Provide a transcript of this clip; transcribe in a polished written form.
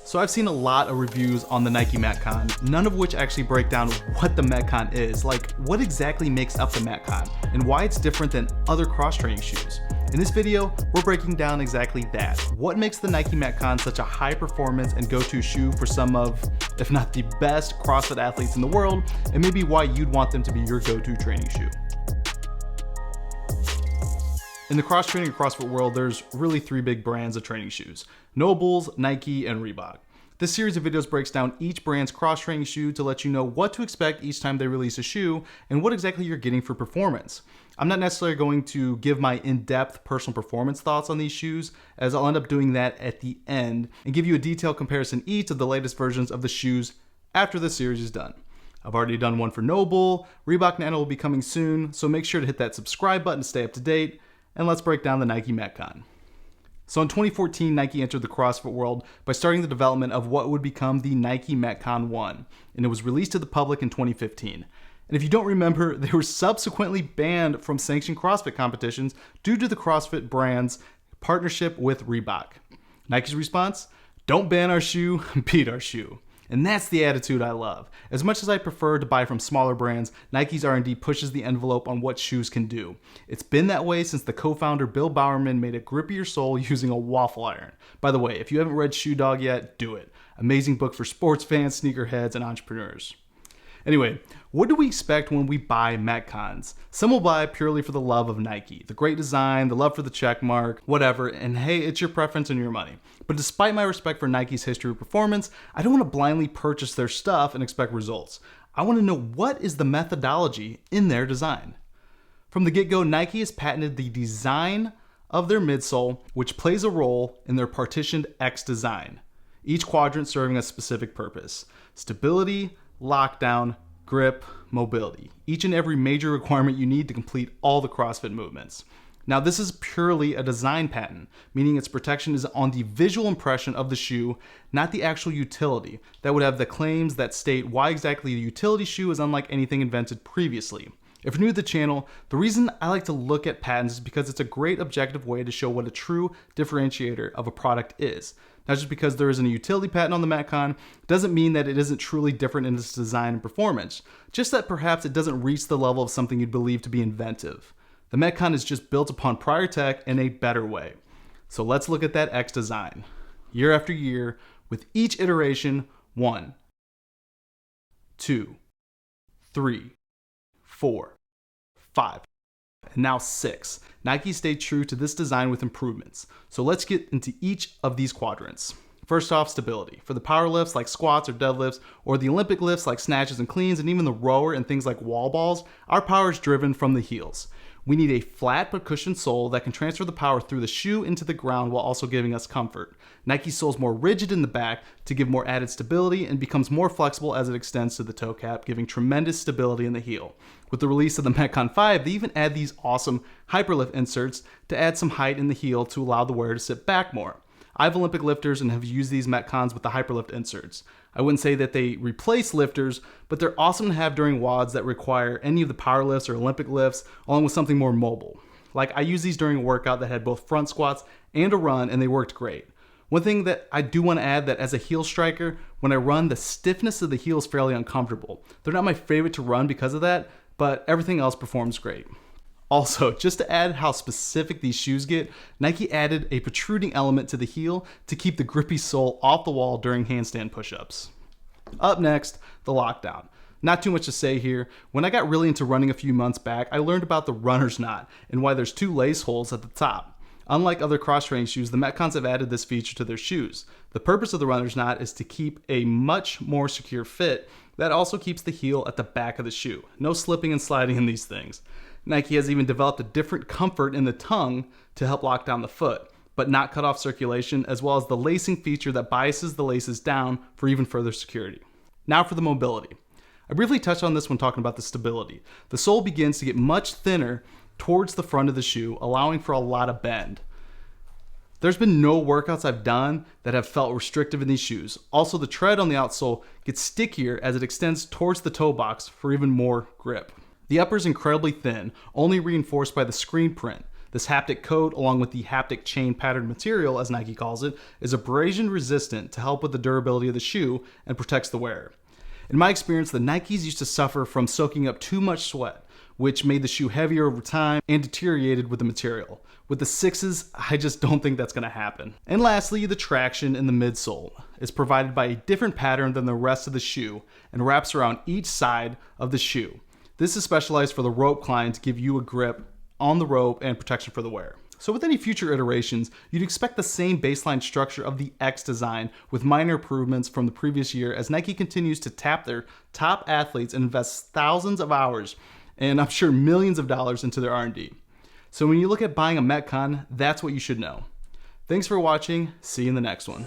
So I've seen a lot of reviews on the Nike Metcon, none of which actually break down what the Metcon is, like what exactly makes up the Metcon, and why it's different than other cross-training shoes. In this video, we're breaking down exactly that. What makes the Nike Metcon such a high performance and go-to shoe for some of, if not the best, CrossFit athletes in the world, and maybe why you'd want them to be your go-to training shoe. In the cross-training and CrossFit world, there's really three big brands of training shoes: No Bulls, Nike, and Reebok. This series of videos breaks down each brand's cross-training shoe to let you know what to expect each time they release a shoe and what exactly you're getting for performance. I'm not necessarily going to give my in-depth personal performance thoughts on these shoes, as I'll end up doing that at the end and give you a detailed comparison each of the latest versions of the shoes after the series is done. I've already done one for No Bull, Reebok Nano will be coming soon, so make sure to hit that subscribe button to stay up to date, and let's break down the Nike Metcon. So in 2014, Nike entered the CrossFit world by starting the development of what would become the Nike Metcon 1, and it was released to the public in 2015. And if you don't remember, they were subsequently banned from sanctioned CrossFit competitions due to the CrossFit brand's partnership with Reebok. Nike's response? Don't ban our shoe, beat our shoe. And that's the attitude I love. As much as I prefer to buy from smaller brands, Nike's R&D pushes the envelope on what shoes can do. It's been that way since the co-founder Bill Bowerman made a grippier sole using a waffle iron. By the way, if you haven't read Shoe Dog yet, do it. Amazing book for sports fans, sneakerheads, and entrepreneurs. Anyway, what do we expect when we buy Metcons? Some will buy purely for the love of Nike, the great design, the love for the check mark, whatever, and hey, it's your preference and your money. But despite my respect for Nike's history of performance, I don't want to blindly purchase their stuff and expect results. I want to know what is the methodology in their design. From the get-go, Nike has patented the design of their midsole, which plays a role in their partitioned X design, each quadrant serving a specific purpose: stability, lockdown, grip, mobility. Each and every major requirement you need to complete all the CrossFit movements. Now, this is purely a design patent, meaning its protection is on the visual impression of the shoe, not the actual utility. That would have the claims that state why exactly the utility shoe is unlike anything invented previously. If you're new to the channel, the reason I like to look at patents is because it's a great objective way to show what a true differentiator of a product is. Not just because there isn't a utility patent on the Metcon doesn't mean that it isn't truly different in its design and performance, just that perhaps it doesn't reach the level of something you'd believe to be inventive. The Metcon is just built upon prior tech in a better way. So let's look at that X design. Year after year, with each iteration, 1, 2, 3, 4, 5, and now 6. Nike stayed true to this design with improvements. So let's get into each of these quadrants. First off, stability. For the power lifts like squats or deadlifts, or the Olympic lifts like snatches and cleans, and even the rower and things like wall balls, our power is driven from the heels. We need a flat but cushioned sole that can transfer the power through the shoe into the ground while also giving us comfort. Nike's sole is more rigid in the back to give more added stability and becomes more flexible as it extends to the toe cap, giving tremendous stability in the heel. With the release of the Metcon 5, they even add these awesome hyperlift inserts to add some height in the heel to allow the wearer to sit back more. I have Olympic lifters and have used these Metcons with the hyperlift inserts. I wouldn't say that they replace lifters, but they're awesome to have during WODs that require any of the power lifts or Olympic lifts, along with something more mobile. Like, I used these during a workout that had both front squats and a run, and they worked great. One thing that I do want to add, that as a heel striker, when I run, the stiffness of the heel is fairly uncomfortable. They're not my favorite to run because of that, but everything else performs great. Also, just to add how specific these shoes get, Nike added a protruding element to the heel to keep the grippy sole off the wall during handstand push-ups. Up next, the lockdown. Not too much to say here. When I got really into running a few months back, I learned about the runner's knot and why there's 2 lace holes at the top. Unlike other cross-training shoes, the Metcons have added this feature to their shoes. The purpose of the runner's knot is to keep a much more secure fit that also keeps the heel at the back of the shoe. No slipping and sliding in these things. Nike has even developed a different comfort in the tongue to help lock down the foot, but not cut off circulation, as well as the lacing feature that biases the laces down for even further security. Now for the mobility. I briefly touched on this when talking about the stability. The sole begins to get much thinner towards the front of the shoe, allowing for a lot of bend. There's been no workouts I've done that have felt restrictive in these shoes. Also, the tread on the outsole gets stickier as it extends towards the toe box for even more grip. The upper is incredibly thin, only reinforced by the screen print. This haptic coat, along with the haptic chain pattern material, as Nike calls it, is abrasion resistant to help with the durability of the shoe and protects the wearer. In my experience, the Nikes used to suffer from soaking up too much sweat, which made the shoe heavier over time and deteriorated with the material. With the 6s, I just don't think that's going to happen. And lastly, the traction in the midsole is provided by a different pattern than the rest of the shoe and wraps around each side of the shoe. This is specialized for the rope climb to give you a grip on the rope and protection for the wearer. So with any future iterations, you'd expect the same baseline structure of the X design with minor improvements from the previous year as Nike continues to tap their top athletes and invest thousands of hours and I'm sure millions of dollars into their R&D. So when you look at buying a Metcon, that's what you should know. Thanks for watching. See you in the next one.